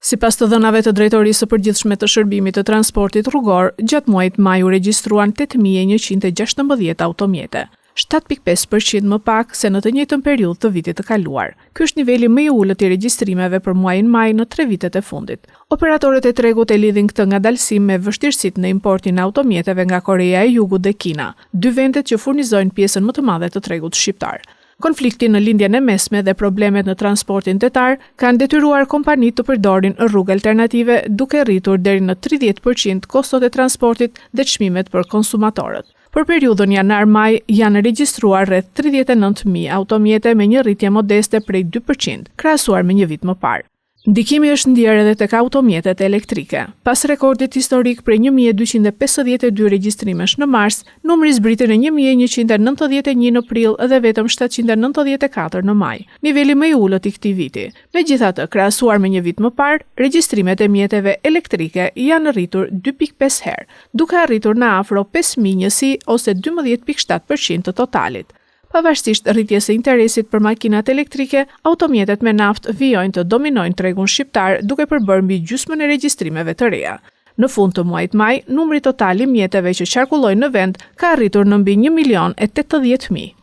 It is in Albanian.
Sipas të dhënave të Drejtorisë së Përgjithshme të Shërbimit të Transportit Rrugor, gjatë muajit maj u regjistruan 8.116 automjete, 7.5% më pak se në të njëjtën periudhë të vitit të kaluar. Ky është niveli më i ulët i regjistrimeve për muajin maj në 3 vitet e fundit. Operatorët e tregut e lidhin këtë ngadalësim me vështirësitë në importin e automjeteve nga Korea e Jugut dhe Kina, dy vendet që furnizojnë pjesën më të madhe të tregut shqiptar. Konflikti në lindjen e mesme dhe problemet në transportin detar kanë detyruar kompanitë të përdorin rrugë alternative duke rritur deri në 30% kostot e transportit dhe çmimet për konsumatorët. Për periudhën janar-maj janë regjistruar rreth 39.000 automjete me një rritje modeste prej 2%, krahasuar me një vit më parë. Ndikimi është ndier edhe tek automjetet elektrike. Pas rekordit historik prej 1.252 regjistrimesh në mars, numri zbriti në 1.191 në prill dhe vetëm 794 në maj, niveli më i ulët i këtij viti. Megjithatë, krahasuar me një vit më parë, regjistrimet e mjeteve elektrike janë rritur 2.5 herë, duke arritur në afro 5.000 njësi ose 12.7% të totalit. Pavarësisht rritjes së interesit për makinat elektrike, automjetet me naftë vijojnë të dominojnë tregun shqiptar duke përbërë mbi gjysmën e regjistrimeve të reja. Në fund të muajit maj, numri total i mjeteve që qarkullojnë në vend ka arritur në mbi 1.080.000.